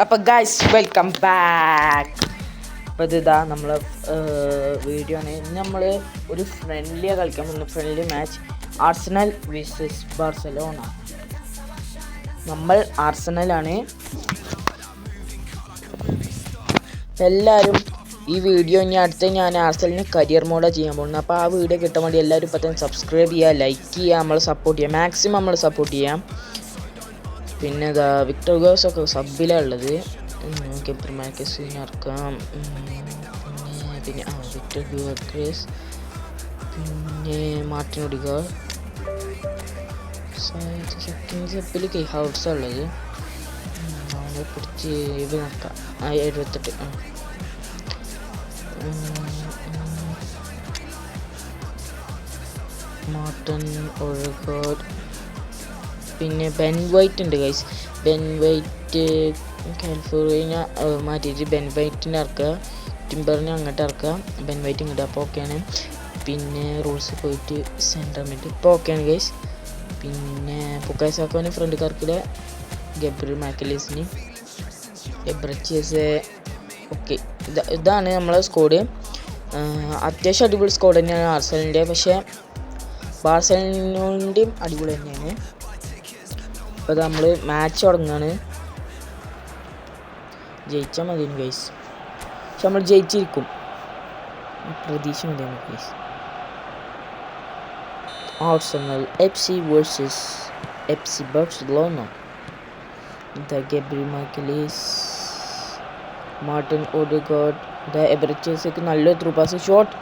അപ്പോൾ guys welcome back. അപ്പോൾ ഇതാ നമ്മളെ വീഡിയോ ആണ്. ഇന്ന് നമ്മൾ ഒരു ഫ്രണ്ട്ലിയാണ് കളിക്കാൻ പോകുന്നത്. Friendly match Arsenal versus Barcelona. നമ്മൾ ആർസണലാണ്. എല്ലാവരും ഈ വീഡിയോ ഇനി അടുത്ത് ഞാൻ ആർസണലിന് കരിയർ മോഡാണ് ചെയ്യാൻ പോകുന്നത്. അപ്പോൾ ആ വീഡിയോ കിട്ടാൻ വേണ്ടി എല്ലാവരും ഇപ്പോൾ തന്നെ സബ്സ്ക്രൈബ് ചെയ്യുക, ലൈക്ക് ചെയ്യുക, നമ്മളെ സപ്പോർട്ട് ചെയ്യുക, മാക്സിമം നമ്മൾ സപ്പോർട്ട് ചെയ്യാം. പിന്നെ ഇതാ വിക്ടർ ഗോസൊക്കെ സബിലാണ് ഉള്ളത്. ഗബ്രിയേൽ മാർക്കസിനെ ഇറക്കാം. പിന്നെ വിക്ടർ ഗോസ്, പിന്നെ മാർട്ടിൻ ഒഡിഗാർഡ്, സെക്കൻഡ് സബിൽ കെ ഹൗസാണ് ഉള്ളത്. അവനെ പിടിച്ച് ഇത് നടക്കാം. 78 മാർട്ടിൻ ഒഡിഗാർഡ്. പിന്നെ ബെൻ വൈറ്റ് ഉണ്ട് ഗൈസ്. ബെൻ വൈറ്റ് കാലിഫോർണിയ മാറ്റിയിട്ട് ബെൻ വൈറ്റിനെ ഇറക്കുക. ടിംബറിനെ അങ്ങോട്ട് ഇറക്കുക, ബെൻ വൈറ്റ് ഇങ്ങോട്ട്. അപ്പോൾ ഓക്കെയാണ്. പിന്നെ റൂൾസ് പോയിട്ട് സെൻറ്റർ മിഡ്. ഇപ്പോൾ ഓക്കെയാണ് ഗൈസ്. പിന്നെ ബുക്കായോ സാക്കോനെ ഫ്രണ്ട് കറക്കില്ല. ഗബ്രിയേൽ മാർക്കസിന്, എബ്രച്ചേസ്. ഓക്കെ, ഇതാണ് നമ്മളെ സ്കോഡ്. അത്യാവശ്യം അടിപൊളി സ്കോഡ് തന്നെയാണ് ആർസണലിൻ്റെ. പക്ഷേ ബാർസലോണയുടെയും അടിപൊളി തന്നെയാണ്. അപ്പോൾ നമ്മൾ മാച്ച് തുടങ്ങുകയാണ്. ജയിച്ചാൽ മതിയാണ് ഗൈസ്. പക്ഷെ നമ്മൾ ജയിച്ചിരിക്കും, പ്രതീക്ഷ മതിയാണ് guys. Arsenal FC versus FC Barcelona. Gabriel Marcus, Martin Odegaard. എബ്രച്ചേഴ്സൊക്കെ നല്ലൊരു ത്രൂ പാസ് ഷോട്ട്.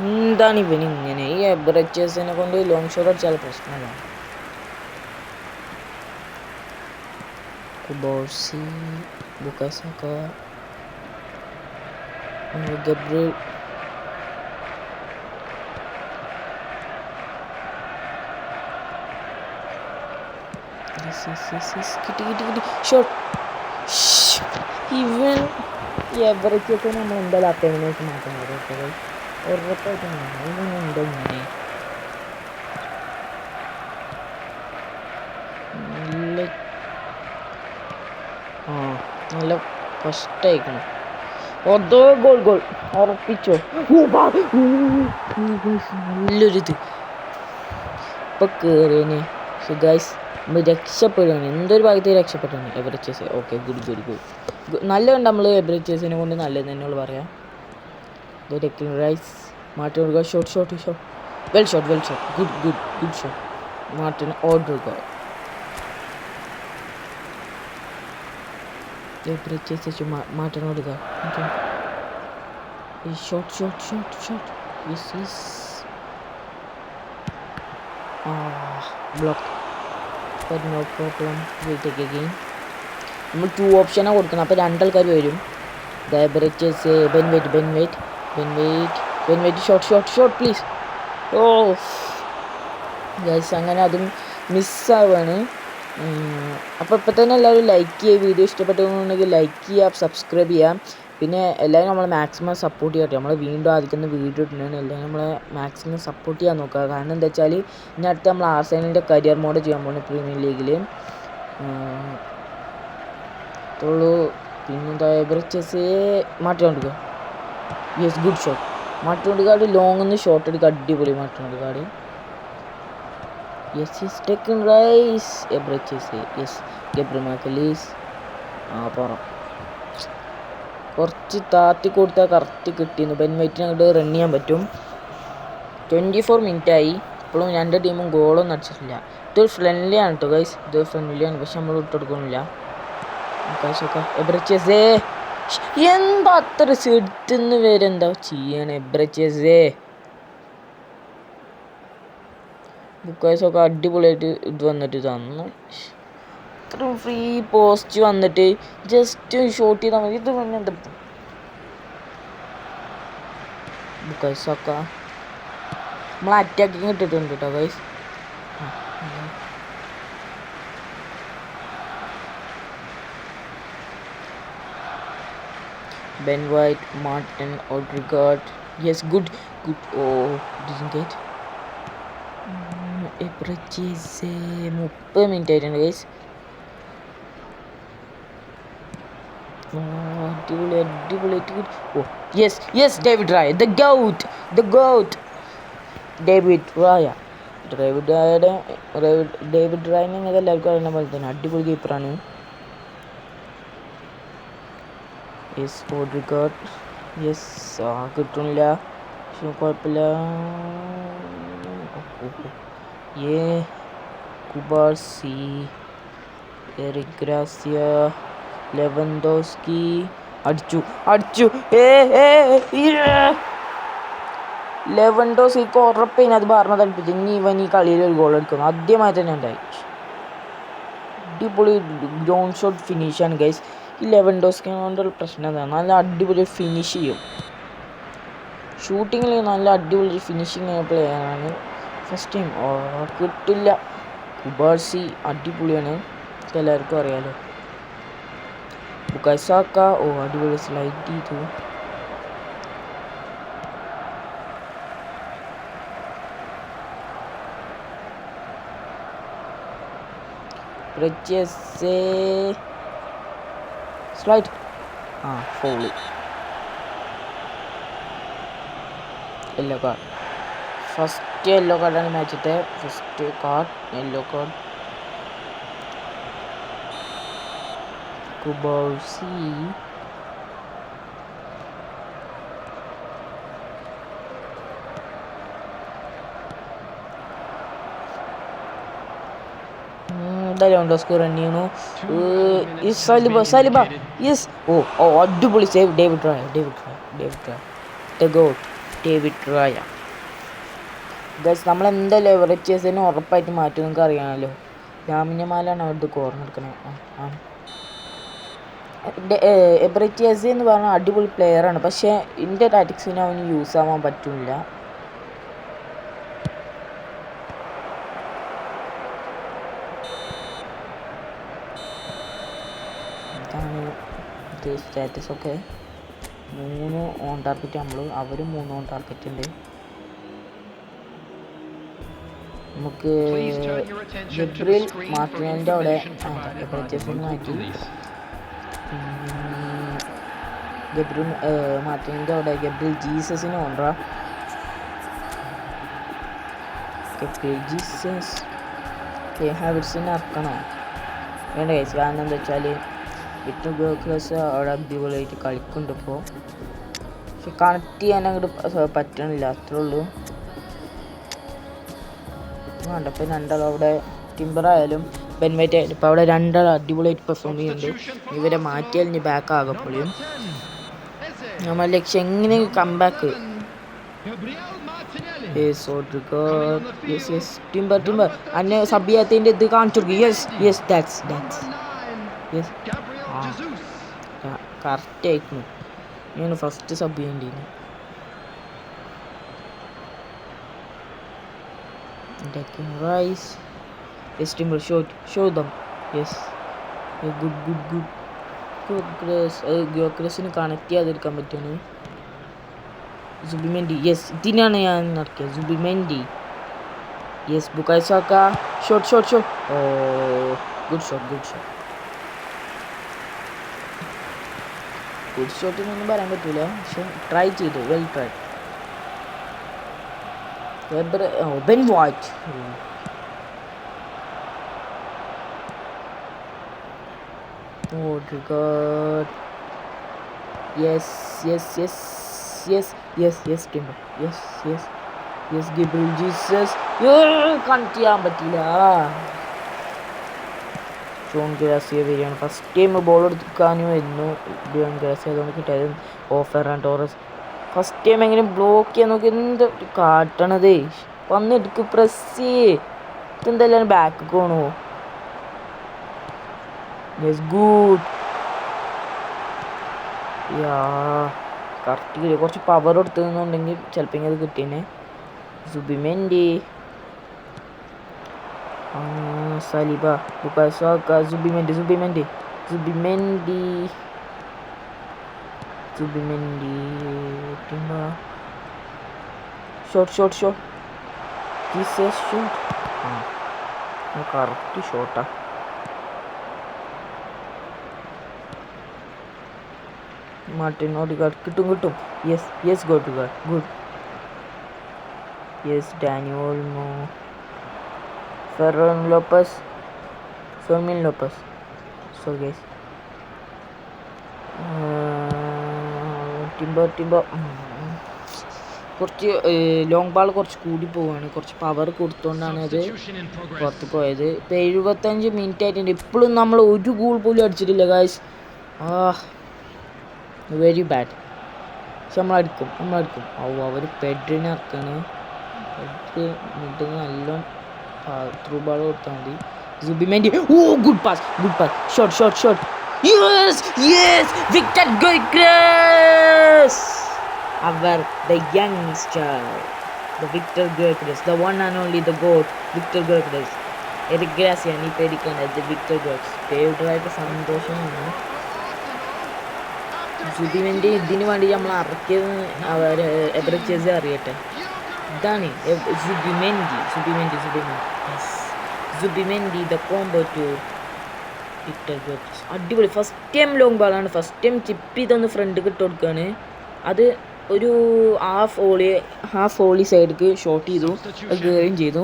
എന്താണ് ഇവന് ഇങ്ങനെ? ഈ എബ്രച്ചേഴ്സിനെ കൊണ്ട് ലോങ് ഷോട്ട് അടിച്ചാൽ പ്രശ്നമല്ല. ബോർസി, ബുക്കായോ സാക്ക, ഗബ്രിയേൽ. കിട്ടി ഷോട്ട്. ഇവൻ എവറേജൊക്കെ നമ്മൾ എന്തായാലും അറ്റൻഡൻസ് മാറ്റാൻ പറ്റും. ഉറപ്പായിട്ടും ഇവനുണ്ടോ ഇങ്ങനെ? നല്ല ഫസ്റ്റ് ആയിക്കണം. അതോ ഗോൾ ഉറപ്പിച്ചോ. നല്ലൊരിത് ഇപ്പൊ കേറിയനെ. ഗൈസ് നമ്മൾ രക്ഷപ്പെടുകയാണ്. എന്തൊരു ഭാഗത്ത് രക്ഷപ്പെട്ടാണ് എബ്രച്ചേഴ്സ്. Okay, good. നല്ലതുണ്ട് നമ്മൾ എബ്രച്ചേഴ്സിനെ കൊണ്ട് നല്ലത് തന്നെയുള്ളൂ പറയാം. Rice, Martin Odegaard. Shot. Well shot. Good shot. Martin Odegaard. Martin Odegaard. Shot. Block. No problem. Wait again. നമ്മൾ 2 ഓപ്ഷനാണ് കൊടുക്കണം. അപ്പോൾ 2 ആൾക്കാർ വരും. എബ്രച്ചേഴ്സ്, Ben White. Shot please. Oh guys, അങ്ങനെ അതും മിസ്സാവാണ്. അപ്പോൾ ഇപ്പം തന്നെ എല്ലാവരും ലൈക്ക് ചെയ്യുക. വീഡിയോ ഇഷ്ടപ്പെട്ടുണ്ടെങ്കിൽ ലൈക്ക് ചെയ്യുക, സബ്സ്ക്രൈബ് ചെയ്യാം. പിന്നെ എല്ലാവരും നമ്മളെ മാക്സിമം സപ്പോർട്ട് ചെയ്യട്ടെ. നമ്മൾ വീണ്ടും ആദ്യത്തെ വീഡിയോ ഇട്ടുണ്ടെങ്കിൽ എല്ലാവരും നമ്മളെ മാക്സിമം സപ്പോർട്ട് ചെയ്യാൻ നോക്കുക. കാരണം എന്താ വെച്ചാൽ ഇനി അടുത്ത് നമ്മൾ ആർസണലിൻ്റെ കരിയർ മോഡ് ചെയ്യാൻ പോകുന്നത് പ്രീമിയർ ലീഗിൽ. അത്രയുള്ളൂ. പിന്നെന്താ എബ്രച്ചേഴ്സ്, Martin Odegaard. Yes, good shot. Martin Odegaard long നിന്ന് ഷോട്ട് എടുക്കുക. അടിപൊളി Martin Odegaard. Yes Declan Rice. എബ്രച്ചേഴ്സ്. Yes, Gabriel Marcus. കുറച്ച് താത്തി കൊടുത്താൽ കറക്റ്റ് കിട്ടിയിരുന്നു. ബെൻ വൈറ്റിന് അങ്ങോട്ട് റൺ ചെയ്യാൻ പറ്റും. 24 മിനിറ്റായി. ഇപ്പോഴും 2 ടീമും ഗോളൊന്നും അടിച്ചിട്ടില്ല. ഇതൊരു ഫ്രണ്ട്ലിയാണ് കേട്ടോ ഗൈസ്. പക്ഷെ നമ്മൾ ഇട്ടെടുക്കുന്നില്ല. എബ്രച്ചേഴ്സേ, എന്താ അത്ര സെടുത്തുനിന്ന് വരെ എന്താ ചെയ്യണേ എബ്രച്ചേഴ്സേ. ബുക്കായോസൊക്കെ അടിപൊളിയായിട്ട് ഇത് വന്നിട്ട് തന്നു. ഇത്ര ഫ്രീ പോസ്റ്റ് വന്നിട്ട് ജസ്റ്റ് ഷോട്ട് ചെയ്താൽ മതി. ഇത് പിന്നെ എന്താ ബുക്കായോ സാക്ക നമ്മൾ അറ്റാക്കിങ് ഇട്ടിട്ടുണ്ട് കേട്ടോ guys. Ben White, Martin Odegaard. Yes, good. Oh didn't get. എബ്രച്ചേഴ്സ് 30 മിനിറ്റ് ആയിട്ടുണ്ട് ഗൈസ്. അടിപൊളി അടിപൊളിയായിട്ട്. Oh yes yes, David Raya, the goat David Raya. David റായനെ നിങ്ങൾക്ക് എല്ലാവർക്കും അറിയുന്ന പോലെ തന്നെ അടിപൊളി കീപ്പറാണ്. യെസ് ഓഡ്രിഗാർഡ്. യെസ് കിട്ടുന്നില്ല, പക്ഷെ കുഴപ്പമില്ല. കുബാർസി, എറിക് ഗ്രാസിയ, ലെവൻഡോസ്കി അടിച്ചു. ലെവൻഡോസ്കിക്ക് ഉറപ്പിന് അത് പറഞ്ഞ തളിപ്പിച്ചു. ഇനി ഇവൻ ഈ കളിയിൽ ഒരു ഗോൾ എടുക്കുന്നു ആദ്യമായി തന്നെ ഉണ്ടായി. അടിപൊളി ഗ്രൗണ്ട് ഷോട്ട് ഫിനിഷാണ് ഗൈസ്. ഈ ലെവൻഡോസ്കി കൊണ്ടൊരു പ്രശ്നം എന്താണ്, നല്ല അടിപൊളി ഫിനിഷ് ചെയ്യും. ഷൂട്ടിങ്ങിൽ നല്ല അടിപൊളി ഫിനിഷിങ് പ്ലെയറാണ്. ഫസ്റ്റ് ടൈം കിട്ടില്ല. കുബാർസി അടിപൊളിയാണ്, എല്ലാവർക്കും അറിയാലോ. ബുക്കായോ സാക്ക അടിപൊളി സ്ലൈഡ് ചെയ്തു. സ്ലൈഡ് ഫോളി. യെല്ലോ കാർഡ്, ഫസ്റ്റ് യെല്ലോ കാർഡാണ് മാച്ചത്തെ first card. Yellow card. Cubarsi Lewandowski run ചെയ്യുന്നു. Saliba yes. അടിപൊളി save. David Raya the goat David Raya. Guys നമ്മളെന്തായാലും എവറേച്ചേഴ്സിനെ ഉറപ്പായിട്ട് മാറ്റും, നിങ്ങൾക്ക് അറിയാമല്ലോ. ലാമിനമാലാണ് അവിടുത്തെ കോർണർ എടുക്കണേ. എബ്രറ്റിയസ് എന്ന് പറഞ്ഞാൽ അടിപൊളി പ്ലെയറാണ്, പക്ഷേ എൻ്റെ ടാറ്റിക്സിന് അവന് യൂസ് ആവാൻ പറ്റില്ല. ഇതാണ് സ്റ്റാറ്റസ് ഒക്കെ. 3 ഓൺ ടാർഗറ്റ് അവർ 3 ഓൺ ടാർഗറ്റ് ഉണ്ട്. നമുക്ക് ഗബ്രിയൽ മാർട്ടിനലിൻ്റെ അവിടെ എബ്രറ്റിയസിന് മാറ്റി. മാർട്ടിനലിൻ്റെ അവിടെ ഗബ്രിയൽ ജീസസിന് കൊണ്ടുവരാം. ജീസസ് ഹാവിറ്റ്സിനെ ഇറക്കണോ വേണ്ട കേസ്. കാരണം എന്താ വെച്ചാൽ വിക്ടർ ഗോക്രസ് അവിടെ അടിപൊളിയായിട്ട് കളിക്കുന്നുണ്ട് ഇപ്പോൾ, പക്ഷെ കണക്ട് ചെയ്യാൻ അങ്ങോട്ട് പറ്റണില്ല, അത്രേ ഉള്ളൂ. വേണ്ട ഇപ്പം രണ്ടാളും അവിടെ ടിംബറായാലും ബെൻവൈറ്റ് ആയാലും ഇപ്പോൾ അവിടെ രണ്ടാളും അടിപൊളിയായിട്ട് പെർഫോം ചെയ്യുന്നുണ്ട്. ഇവരെ മാറ്റിയാൽ ഇനി ബാക്ക് ആകപ്പോഴും നമ്മൾ ലക്ഷ്യം എങ്ങനെ കംബാക്ക്. ടിംബർ അന്നെ സബിയാത്തിൻ്റെ ഇത് കാണിച്ചു കൊടുക്കും. യെസ് ദാറ്റ്സ് യെസ് കറക്റ്റ് ആയിരുന്നു. ഞാൻ ഫസ്റ്റ് സബ് ചെയ്യേണ്ടിയിരുന്നു. Rice yes Timber show them. Yes good ഗ്യോക്രസിന് കണക്ട് ചെയ്യാതിരിക്കാൻ പറ്റുന്നു. സുബിമെൻഡി യെസ്, ഇതിനാണ് ഞാൻ നടക്കിയത്. Zubimendi yes. Bukayo Saka shot. Good shot എന്നൊന്നും പറയാൻ പറ്റില്ല, പക്ഷെ ട്രൈ ചെയ്തു. Well try. Ben White Odegaard yes Timber yes Gabriel Jesus connect ചെയ്യാൻ പറ്റില്ല. ജോൺ ഗ്രാസിയ വരികയാണ്. ഫസ്റ്റ് ടൈം ബോൾ എടുക്കാനുമായിരുന്നു ജോൺ ഗ്രാസിയ, അതുകൊണ്ട് കിട്ടിയത്. ഫെറാൻ ടോറസ് ഫസ്റ്റ് ടൈം എങ്ങനെ ബ്ലോക്ക് ചെയ്യാൻ നോക്കി. എന്ത് കാട്ടണത്, വന്നെടുക്ക് പ്രസ്. ഇതെന്തായാലും ബാക്ക് പോണു. Yes good. കറക്റ്റ് കിട്ടി. കുറച്ച് പവർ കൊടുത്തുണ്ടെങ്കിൽ ചിലപ്പോൾ അത് കിട്ടിയേനെ. Zubimendi Saliba Bukayo Saka Zubimendi Timber shot Jesus shot. Correct ഷോട്ടാ. മാർട്ടിൻ ഓഡിഗാർഡ് കിട്ടും. Yes good. Yes Dani Olmo, Fermin Lopez. So guys Timber കുറച്ച് ലോങ് ബാൾ കുറച്ച് കൂടി പോവാണ്. കുറച്ച് പവർ കൊടുത്തുകൊണ്ടാണ് അത് പുറത്ത് പോയത്. ഇപ്പോൾ 75 മിനിറ്റ് ആയിട്ടുണ്ട്. ഇപ്പോഴും നമ്മൾ ഒരു ഗോൾ പോലും അടിച്ചിട്ടില്ല ഗായ്സ്. Very bad. പക്ഷെ നമ്മളടിക്കും. അവർ പെഡ്രിനെ ഇറക്കാണ്. പെഡ്രി നല്ല ത്രൂ ബാൾ കൊടുത്താൽ മതി. Zubimendi, good pass. Shot. Yes Victor Gyokeres. The youngster, the Victor Gyokeres, the one and only the GOAT, Victor Gyokeres. Eric Gracian ഈ പേടിക്കുന്നത് വിക്ടർ ഗോക്സ്. ഫേവറായിട്ട് സന്തോഷമാണ്. സുബിമെൻഡി ഇതിന് വേണ്ടി നമ്മൾ ഇറക്കിയത് അവർ എബ്രച്ചേഴ്സ് അറിയട്ടെ. ഇതാണ് Zubimendi the combo to Victor Gyokeres. അടിപൊളി. ഫസ്റ്റ് ടൈം ലോങ് ബാളാണ്. ഫസ്റ്റ് ടൈം ചിപ്പ് ചെയ്തൊന്ന് ഫ്രണ്ട് ഇട്ട് കൊടുക്കുകയാണ്. അത് ഒരു ഹാഫ് വോളി സൈഡിലേക്ക് ഷോട്ട് ചെയ്തു, അത് കയറുകയും ചെയ്തു.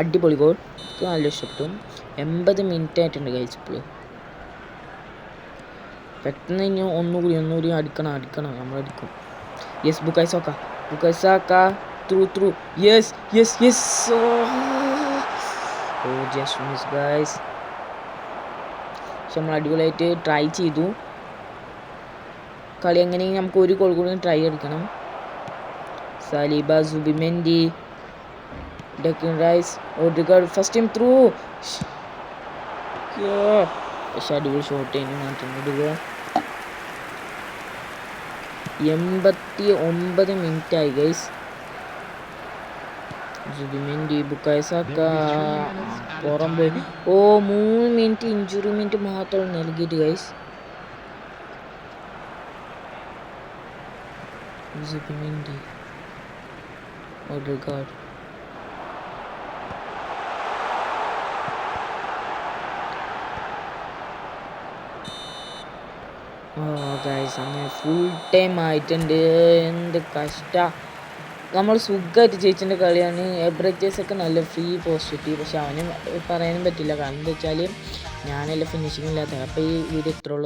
അടിപൊളി ഗോൾ. എനിക്ക് നല്ല ഇഷ്ടപ്പെട്ടു. 80 മിനിറ്റ് ആയിട്ടുണ്ട് ഗൈസ്. ഇപ്പോൾ പെട്ടെന്ന് ഇനി ഒന്നുകൂടി അടിക്കണം. നമ്മളടിക്കും. Yes Bukayo Saka through. Yes just miss guys. പക്ഷെ നമ്മൾ അടിപൊളിയായിട്ട് ട്രൈ ചെയ്തു. കളി എങ്ങനെയെങ്കിലും നമുക്ക് ഒരു ഗോൾ കൂടി ട്രൈ എടുക്കണം. Saliba, Zubimendi, Declan Rice, Odegaard first time through. പക്ഷെ അടിപൊളി ഷോട്ട് കഴിഞ്ഞ് മാറ്റുന്നിടുക. 89 മിനിറ്റ് ആയി ഗൈസ്. സുബിമെൻഡി, ബുക്കായ സാക്ക പുറം പോയി. 3 മിനിറ്റ് ഇഞ്ചുറി മിനിറ്റ് മാത്രം നൽകിയിട്ട് ഗൈസ്. Zubimendi, Odegaard. ഗൈസ് അങ്ങനെ ഫുൾ ടൈം ആയിട്ടുണ്ട്. എന്ത് കഷ്ട. നമ്മൾ സുഖമായിട്ട് ജയിച്ചതിൻ്റെ കളിയാണ്. എബ്രച്ചേഴ്സൊക്കെ നല്ല ഫ്രീ പോസിറ്റീവ്. പക്ഷെ അവന് പറയാനും പറ്റില്ല. കാരണം എന്താ വെച്ചാൽ ഞാനെല്ലാം ഫിനിഷിംഗ് ഇല്ലാത്ത. അപ്പോൾ ഈ വീഡിയോ ഇത്രയുള്ളൂ.